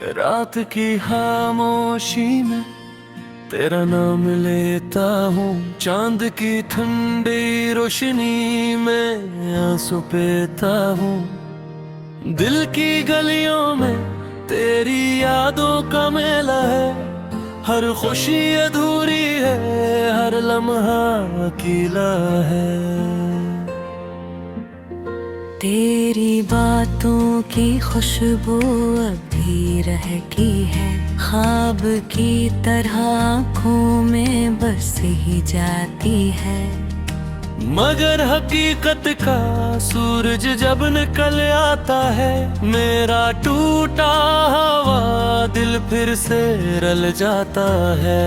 रात की खामोशी में तेरा नाम लेता हूँ, चांद की ठंडी रोशनी में आंसू पीता हूँ। दिल की गलियों में तेरी यादों का मेला है, हर खुशी अधूरी है, हर लम्हा अकेला है। तेरी बातों की खुशबू अभी रहती है, ख्वाब की तरह आँखों में बस ही जाती है। मगर हकीकत का सूरज जब निकल आता है, मेरा टूटा हुआ दिल फिर से रल जाता है।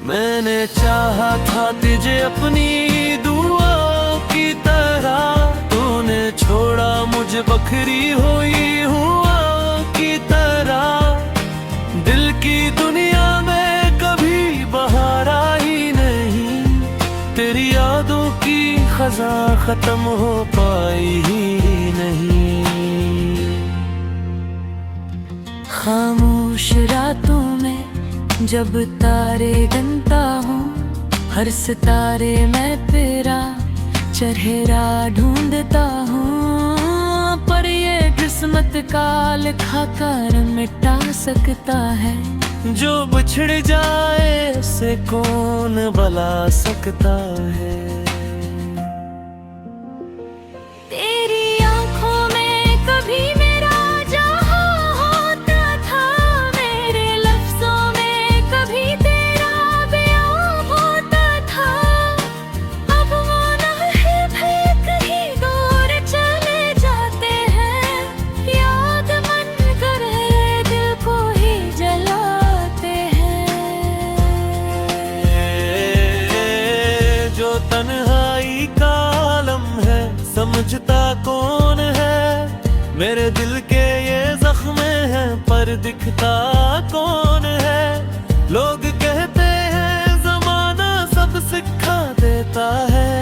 मैंने चाहा था तुझे अपनी दुआओं की तरह, तूने छोड़ा मुझे बखरी हुई हुआओं की तरह। दिल की दुनिया में कभी बहार आई नहीं, तेरी यादों की खजा खत्म हो पाई ही नहीं। खामोश रातों में जब तारे गिनता हूँ, हर सितारे मैं तेरा चेहरा ढूंढता हूँ। पर ये किस्मत का लिखा कर मिटा सकता है, जो बिछड़ जाए उसे कौन भुला सकता है। तेरी आंखों में कभी मेरा जहां होता था, मेरे लफ्जों में कभी तेरा बयां होता था। अब वो लम्हे भी कहीं दूर चले जाते हैं, याद मन करे दिल को ही जलाते हैं। जो तन्हाई का आलम है समझता कौन है, मेरे दिल के ये जख्म हैं पर दिखता कौन है। लोग कहते हैं जमाना सब सिखा देता है,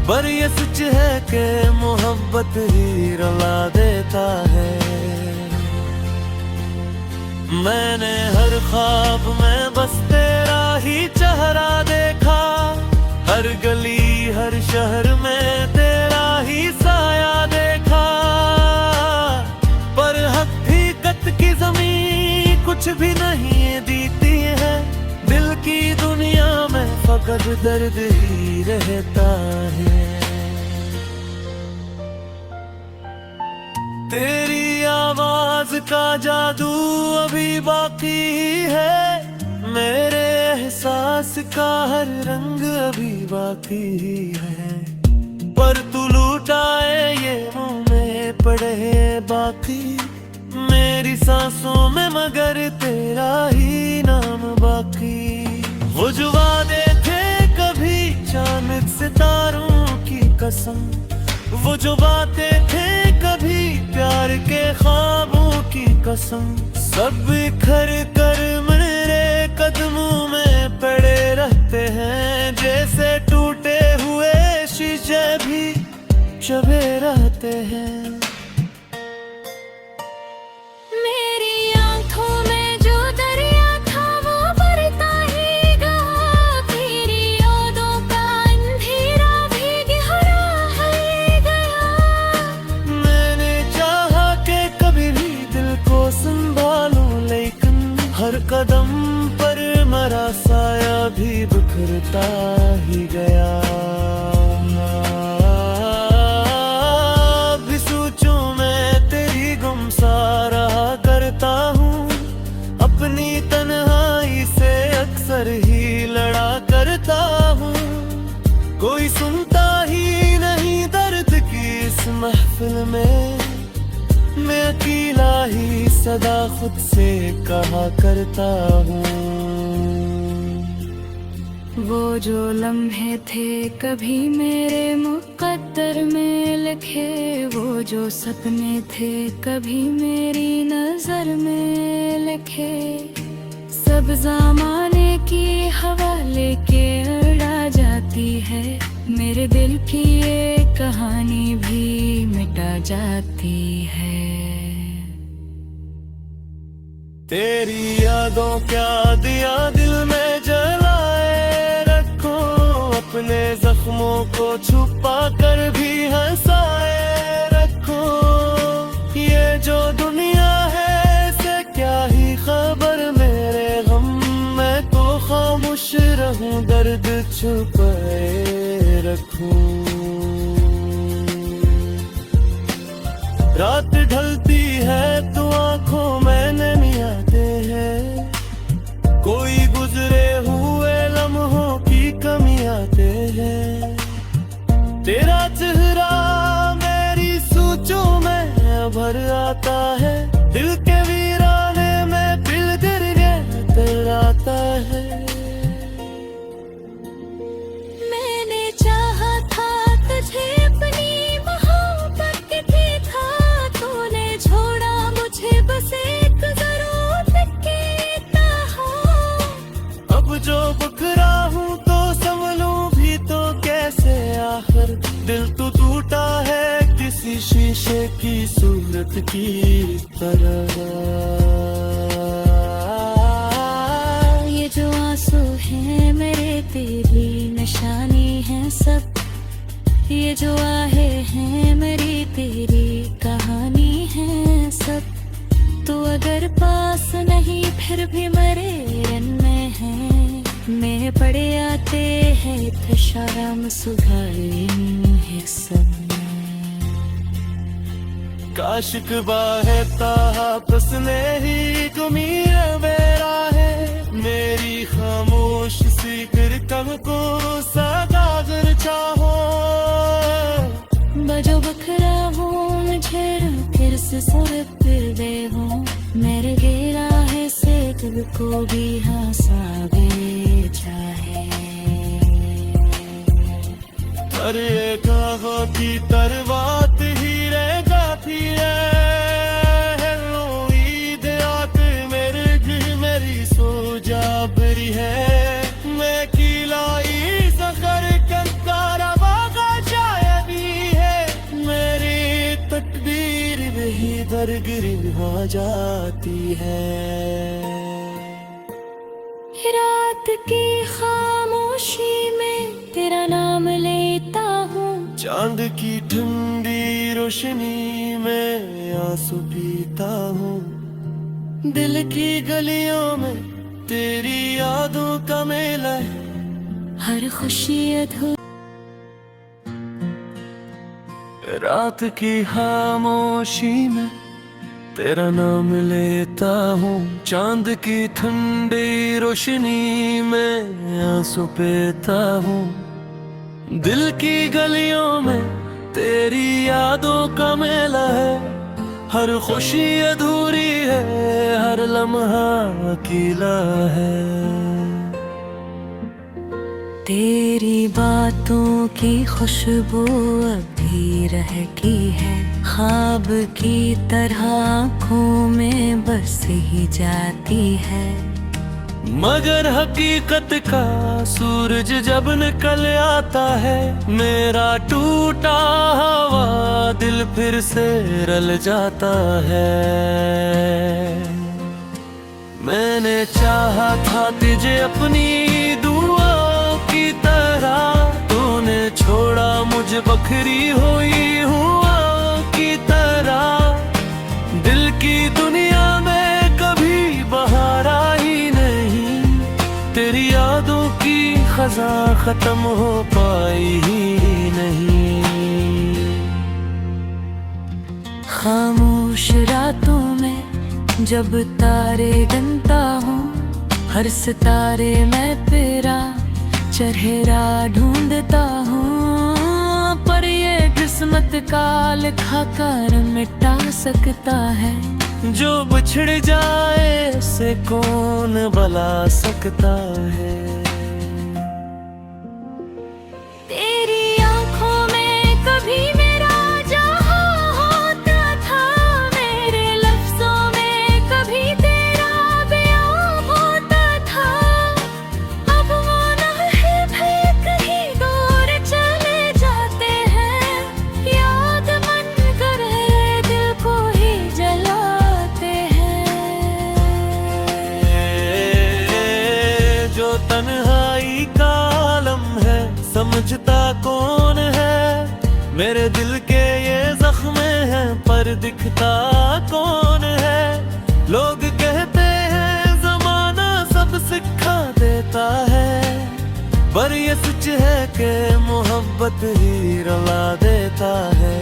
पर ये सच है कि मोहब्बत ही रुला देता है। मैंने हर ख्वाब में बस तेरा ही चेहरा देखा, हर गली हर शहर में तेरा ही साया देखा। पर हकीकत की ज़मीं कुछ भी नहीं देती है, दिल की दुनिया में फकत दर्द ही रहता है। तेरी आवाज का जादू अभी बाकी है, मेरे एहसास का हर रंग अभी बाकी है। पर तू लुटाए ये मुंह में पड़े बाकी, मेरी सांसों में मगर तेरा ही नाम बाकी। वो जो वादे थे कभी चांद सितारों की कसम, वो जो बातें थे कभी प्यार के ख्वाबों की कसम, सब बिखर कर मेरे कदमों में पड़े रहते हैं। जैसे टूटे हुए शीशे भी चबे रहते हैं। मेरी आंखों में जो दरिया था वो भरता ही गया, तेरी यादों का अंधेरा भी गहरा है गया। मैंने चाहा कि कभी भी दिल को संभालूं, लेकिन हर कदम पर मेरा साया भी बिखरता ही गया। भी सोचूं मैं तेरी गुमसारा करता हूँ, अपनी तन्हाई से अक्सर ही लड़ा करता हूँ। कोई सुनता ही नहीं दर्द की इस महफिल में, मैं अकेला ही सदा खुद से कहा करता हूँ। वो जो लम्हे थे कभी मेरे मुकद्दर में लिखे, वो जो सपने थे कभी मेरी नजर में लिखे, सब ज़माने की हवा लेके उड़ा जाती है। मेरे दिल की ये कहानी भी मिटा जाती है। तेरी यादों क्या दिया दिल में जलाए रखो, अपने जख्मों को छुपा कर भी हंसाए रखो। ये जो दुनिया है इसे क्या ही खबर, मेरे गम मैं तो खामोश रहूं, दर्द छुपाए रखूं। रात ढलती है तो आंखों में नमी आते हैं, कोई गुजरे हुए लम्हों की कमी आते हैं। तेरा चेहरा मेरी सोचों में भर आता है, दिल के वीराने में दिल गिर आता है। मैंने चाहा था तुझे अपनी मोहब्बत की था, तूने छोड़ा मुझे बस एक जरूरत की तरह। अब जो बखरा हूँ तो संभलूं भी तो कैसे, आखिर दिल तो टूटा है किसी शीशे की सूरत की तरह। ये जो आंसू हैं मेरे तेरी निशानी है सब, ये जो आहे हैं मेरी तेरी कहानी है सब। तू अगर पास नहीं फिर भी मेरे रन में है, मैं पड़े आते हैं इत्शाराम सुधारे है सब। काशिक बाहे तापस ने ही गुमीर मेरा है, मेरी खामोश सी फिर कम को सगागर चाहो। बजो बखरा हूँ मुझे फिर से सुर फिर दे हूँ, मेरे गेरा है से दिल को भी हंसावे चाहे। अरे कहो की तरवात ही रह जाती है, लो ईद आत मेरे दिल मेरी सो जाबरी है। मैं किलाई सखर कंकारा बागा शायदी है, मेरी तकदीर वही दरगिर आ जाती है। रात की खामोशी में तेरा नाम लेता हूँ, चांद की ठंडी रोशनी में आंसू पीता हूँ। दिल की गलियों में तेरी यादों का मेला है, हर खुशी अधूरी। रात की खामोशी में तेरा नाम लेता हूँ, चांद की ठंडी रोशनी में आंसू पीता हूँ। दिल की गलियों में तेरी यादों का मेला है, हर खुशी अधूरी है, हर लम्हा अकेला है। तेरी बातों की खुशबू अभी रहती है, ख्वाब की तरह आँखों में बस ही जाती है। मगर हकीकत का सूरज जब निकल आता है, मेरा टूटा हवा दिल फिर से रल जाता है। मैंने चाहा था तुझे अपनी दुआओं की तरह, तूने छोड़ा मुझे बखरी हुई हुआ की तरह। दिल की दुनिया में कभी बहार आई नहीं, तेरी यादों की खजा खत्म हो पाई ही नहीं। खामोश रातों में जब तारे गिनता हूँ, हर सितारे मैं तेरा चेहरा ढूंढता हूँ। पर ये किस्मत का लिखा कर मिटा सकता है, जो बिछड़ जाए उसे कौन भुला सकता है। तेरी आंखों में कभी मेरा जहां होता था, मेरे लफ्जों में कभी तेरा बयां होता था। अब वो ना है भी कहीं दूर चले पूछता कौन है, मेरे दिल के ये जख्म हैं पर दिखता कौन है। लोग कहते हैं जमाना सब सिखा देता है, पर ये सच है कि मोहब्बत ही रुला देता है।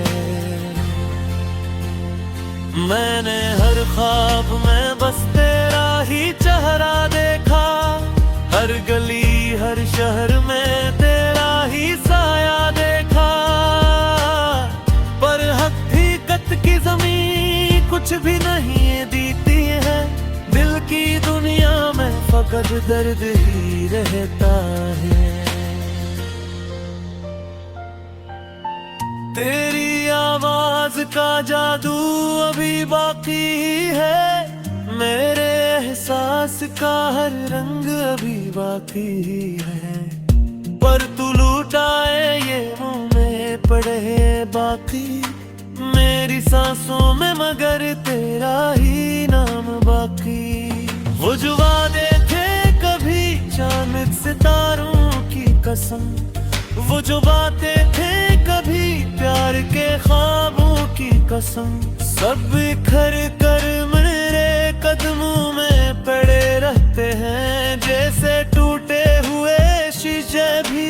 मैंने हर ख्वाब में बस तेरा ही चेहरा देखा, हर गली हर शहर में तेरा ही साया देखा। पर हकीकत की ज़मीं कुछ भी नहीं दीती है, दिल की दुनिया में फकत दर्द ही रहता है। तेरी आवाज का जादू अभी बाकी है, मेरे एहसास का हर रंग अभी बाकी है। पर तू लुटाए ये मुंह में पड़े बाकी, मेरी सांसों में मगर तेरा ही नाम बाकी। वो जो वादे थे कभी चांद सितारों की कसम, वो जो बातें थे कभी प्यार के ख्वाबों की कसम, सब बिखर कर मेरे कदमों में पड़े रहते हैं। जैसे टूटे हुए शीशे भी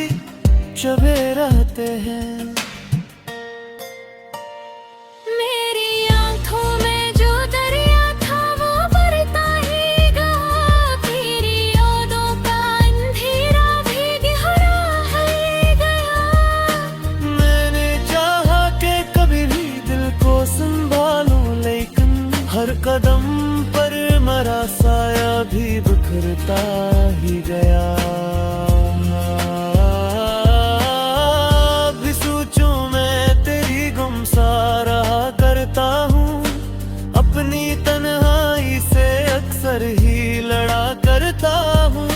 चबे रहते हैं। मेरी आंखों में जो दरिया था वो भरता ही गया, तेरी यादों का अंधेरा भी गहरा है गया। मैंने चाहा कि कभी भी दिल को संभालूं, लेकिन हर कदम पर मेरा साया भी बिखरता ही गया। भी सोचूं मैं तेरी गुमसार करता हूँ, अपनी तन्हाई से अक्सर ही लड़ा करता हूँ।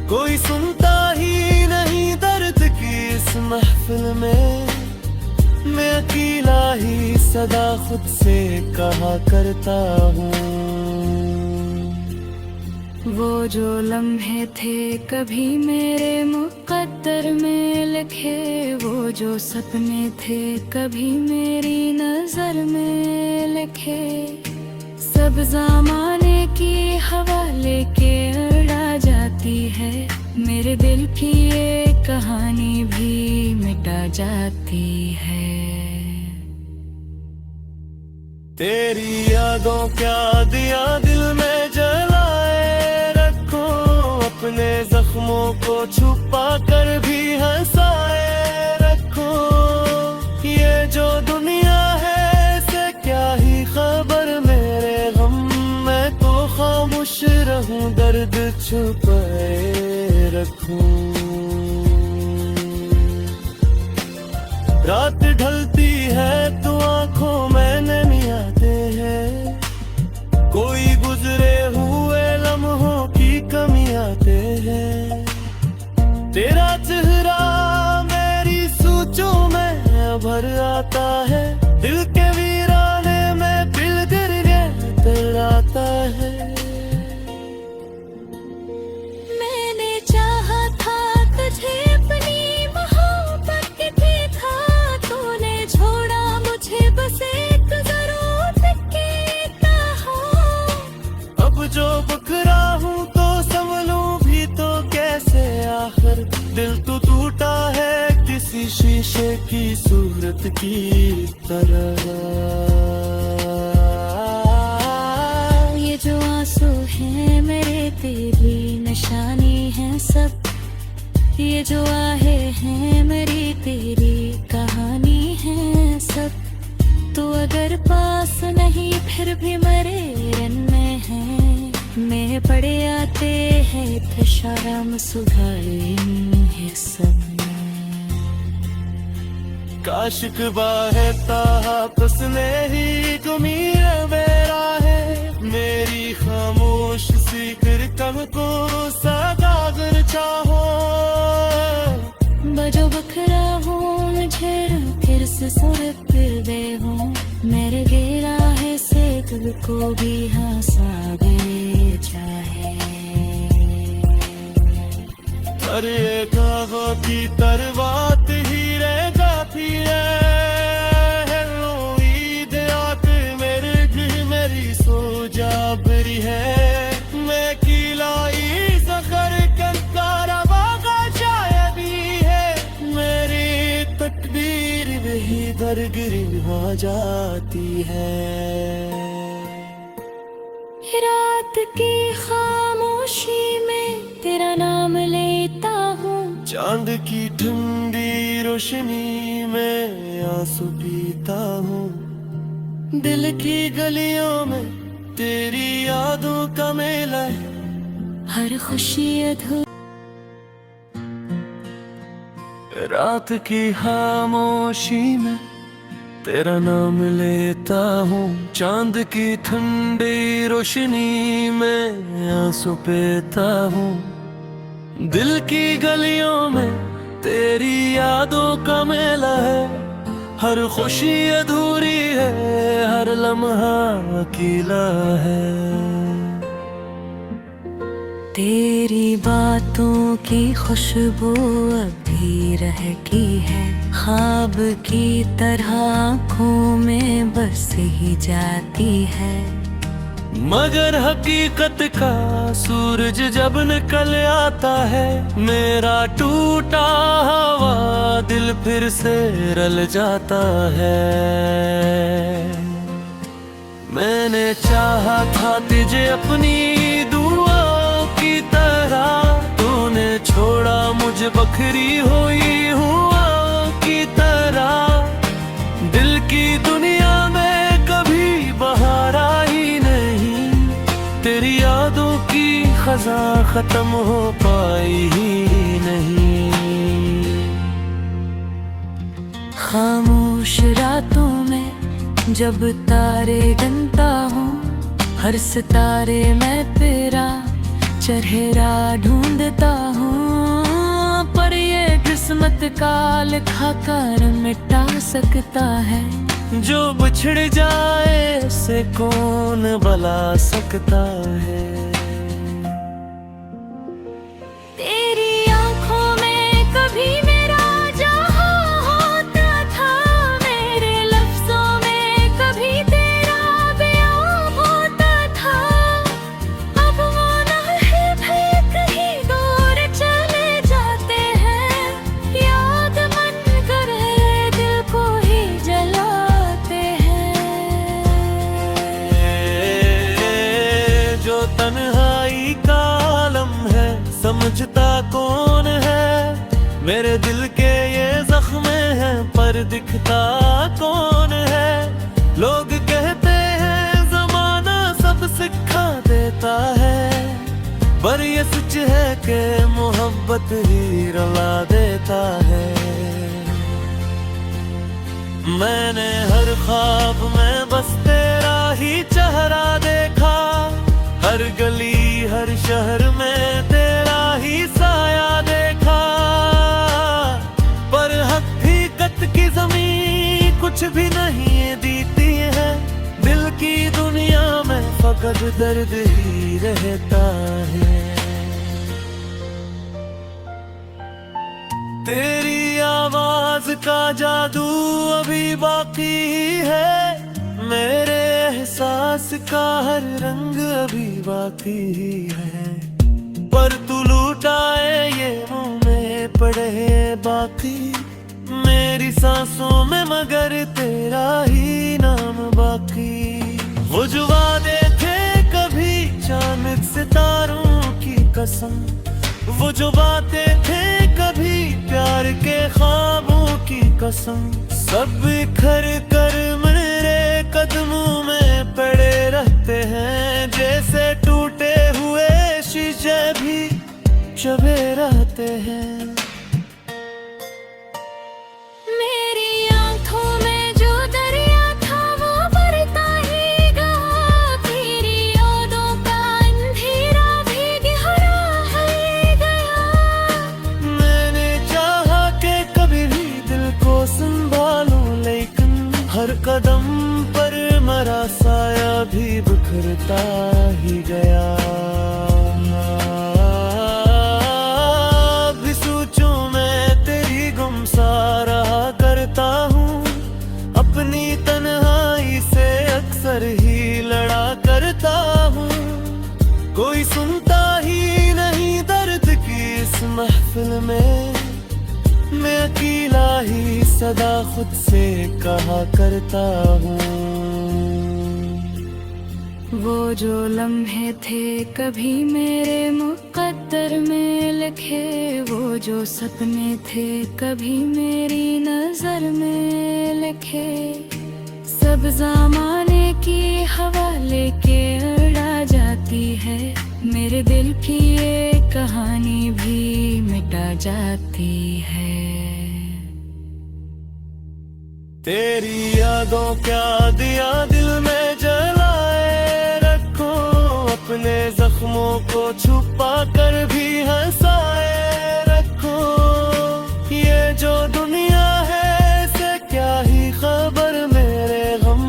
कोई सुनता ही नहीं दर्द की इस महफिल में, मैं अकेला ही सदा खुद से कहा करता हूँ। वो जो लम्हे थे कभी मेरे मुकद्दर में लिखे, वो जो सपने थे कभी मेरी नजर में लिखे, सब ज़माने की हवा लेके उड़ा जाती है। मेरे दिल की ये कहानी भी मिटा जाती है। तेरी यादों क्या दिया दिल में जलाए रखो, अपने जख्मों को छुपा कर भी हंसाए रखो। ये जो दुनिया है इसे क्या ही खबर मेरे गम, मैं तो खामोश रहूं दर्द छुपाए रखूं। रात ढलती है तो आंखों में नमी आते हैं, कोई गुजरे हुए लम्हों की कमी आते हैं। तेरा चेहरा मेरी सोचों में भर आता है, दिल के वीराने में दिल गिर गया आता है। मैंने चाहा था तुझे अपनी मोहब्बत के देखा, तूने छोड़ा मुझे बस एक जरूरत की कहा। अब जो बकरा हूँ तो संभलूं भी तो कैसे, आखिर दिल तो टूटा है किसी शीशे की सूरत की तरह। ये जो आंसू हैं मेरे तेरी निशानी है सब, ये जो आहे हैं मेरी तेरी कहानी है सब। तू अगर पास नहीं फिर भी मेरे रन में है, मैं पड़े आते हैं इत्शाराम सुधारे है सब। काशिक बाहे तापस ने ही तुमीर मेरा है, मेरी खामोश सी फिर कम को सागर चाहो। बजो बखरा हूँ मुझे फिर से सुर फिर दे हूँ, मेरे गेरा है से तुझको भी हंसा दे चाहे। पर ये ख्वाबों की तरवात ही रह जाती है। उम्मीद आके मेरे दिल मेरी सो जाबरी है। मैं किलाई सखर करता रवा का शायद ही है। मेरी तकदीर वही दरगिरी आ जाती है। रात की खामोशी में तेरा नाम लेता हूँ। चांद की ठंडी रोशनी में आंसू पीता हूँ। दिल की गलियों में तेरी यादों का मेला है। हर खुशी अधूरी रात की खामोशी में तेरा नाम लेता हूँ। चांद की ठंडी रोशनी में आंसू पीता हूँ। दिल की गलियों में तेरी यादों का मेला है। हर खुशी अधूरी है, हर लम्हा अकेला है। तेरी बातों की खुशबू अभी रहती है। ख्वाब की तरह आँखों में बस ही जाती है। मगर हकीकत का सूरज जब निकल आता है। मेरा टूटा हुआ दिल फिर से रल जाता है। मैंने चाहा था तुझे अपनी दुआओं की तरह। तूने छोड़ा मुझे बखरी हुई हुआ की तरह। दिल की दुनिया में कभी बहार आई नहीं। तेरी यादों की खजा खत्म हो पाई ही नहीं। खामोश रातों में जब तारे गिनता हूँ। हर सितारे मैं तेरा चेहरा ढूंढता हूँ। पर ये किस्मत का लिखा कर मिटा सकता है। जो बिछड़ जाए से कौन भला सकता है। तेरी आंखों में कभी मेरा जहां होता था। मेरे लफ्जों में कभी तेरा बयां होता था। अब वो लम्हे भी कहीं दूर चले जाते हैं। याद मन कर दिल को ही जलाते हैं। जो तन्हाई का आलम है समझता कौन है। मेरे दिल के ये जख्म हैं पर दिखता कौन है। लोग कहते हैं जमाना सब सिखा देता है। पर ये सच है कि मोहब्बत ही रुला देता है। मैंने हर ख्वाब में बस तेरा ही चेहरा देखा। हर गली हर शहर में तेरा ही साया देखा। पर हकीकत की ज़मीं कुछ भी नहीं देती है। दिल की दुनिया में फकत दर्द ही रहता है। तेरी आवाज का जादू अभी बाकी है। मेरे एहसास का हर रंग अभी बाकी है। पर तू लुटाए ये मुंह में पड़े बाकी। मेरी सांसों में मगर तेरा ही नाम बाकी। वो जो वादे थे कभी चांद सितारों की कसम। वो जो बातें थे कभी प्यार के ख्वाबों की कसम। सब बिखर कर मेरे कदमों में पड़े रहते हैं। जैसे टूटे हुए शीशे भी चबे रहते हैं। मेरी आंखों में जो दरिया था वो भरता ही गया। तेरी यादों का अंधेरा भी गहरा है गया। मैंने चाहा कि कभी भी दिल को संभालूं लेकिन हर कदम पर मरा साया भी बिखरता ही गया। महफिल में मैं अकेला ही सदा खुद से कहा करता हूँ। वो जो लम्हे थे कभी मेरे मुकद्दर में लिखे, वो जो सपने थे कभी मेरी नजर में लिखे, सब ज़माने की हवा लेके उड़ा जाती है, मेरे दिल की ये कहानी भी मिटा जाती है। तेरी यादों क्या दिया दिल में जलाए रखो, अपने जख्मों को छुपा कर भी हंसाए रखो। ये जो दुनिया है इसे क्या ही खबर मेरे गम,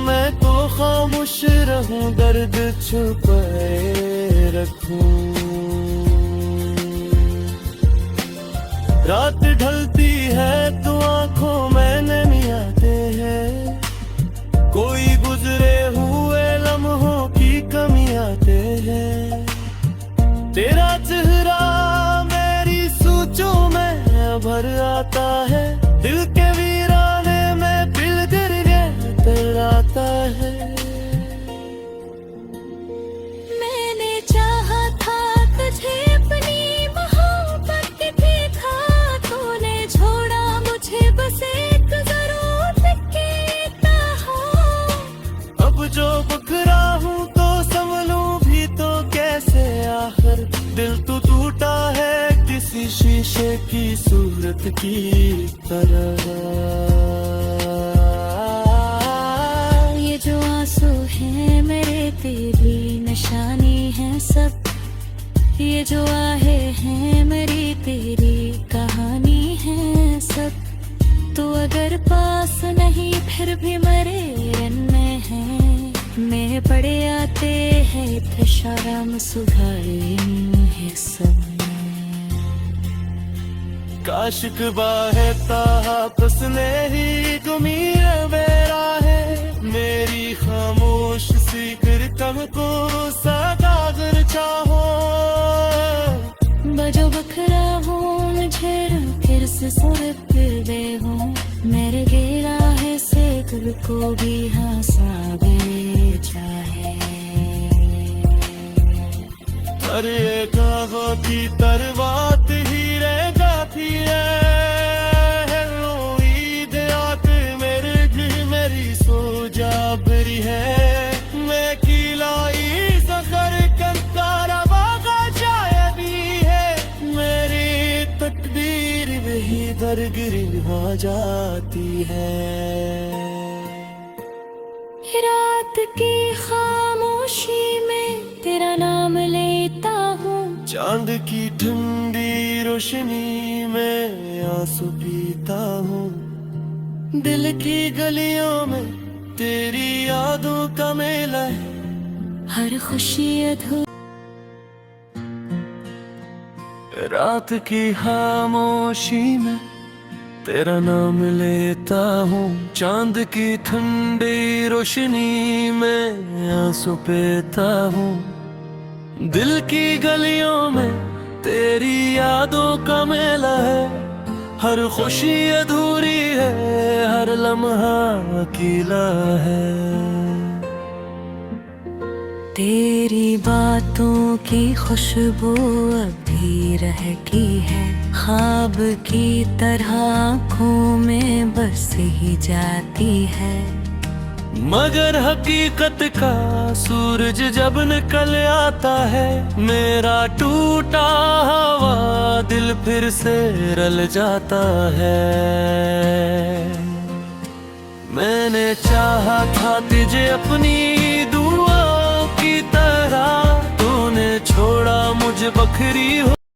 मैं तो खामोश रहूं दर्द छुपाए रखूं। रात ढलती है तो आंखों में नमी आते हैं, कोई गुजरे हुए लम्हों की कमी आते हैं। तेरा चेहरा मेरी सोचों में भर आता है, दिल के वीराने में दिल गिर गया आता है। मैंने चाहा था तुझे अपनी मोहब्बत देखा, तूने छोड़ा मुझे बस एक जरूरत के कहा। अब जो बखरा हूँ तो संभलूं भी तो कैसे, आखिर दिल तो टूटा है किसी शीशे की सूरत की तरह। ये जो आंसू हैं मेरे तेरी निशानी है सब, ये जो आहे हैं मेरी तेरी कहानी है सब। तू अगर पास नहीं फिर भी मेरे रन में है, मैं पड़े आते हैं थे शर्म सुधारे है सब। काशिक बाहे तापस ने ही गुमीर बेरा है, मेरी खामोश सीकर कम को सागर चाहो। बजो बखरा हूँ मुझे फिर से सूरत दे हूँ, मेरे गिरा है से दिल को भी हंसा दे चाहे। हर एक आगों की तरवात ही रह जाती है, ईद आके मेरे दिल मेरी सो जाबरी है। मैं किलाई सखर कंकारा बागा चाय भी है, मेरी तकदीर वही दरगिरी आ जाती है। रात की खामोशी में तेरा नाम लेता हूँ, चांद की ठंडी रोशनी में आंसू पीता हूँ। दिल की गलियों में तेरी यादों का मेला है, हर खुशी अधूरी। रात की खामोशी में तेरा नाम लेता हूँ, चांद की ठंडी रोशनी में आंसू पीता हूँ। दिल की गलियों में तेरी यादों का मेला है, हर खुशी अधूरी है, हर लम्हा अकेला है। तेरी बातों की खुशबू अभी रहती है, ख्वाब की तरह आँखों में बस ही जाती है। मगर हकीकत का सूरज जब निकल आता है, मेरा टूटा हुआ दिल फिर से रल जाता है। मैंने चाहा था तुझे अपनी दुआओं की तरह, तूने छोड़ा मुझे बखरी हो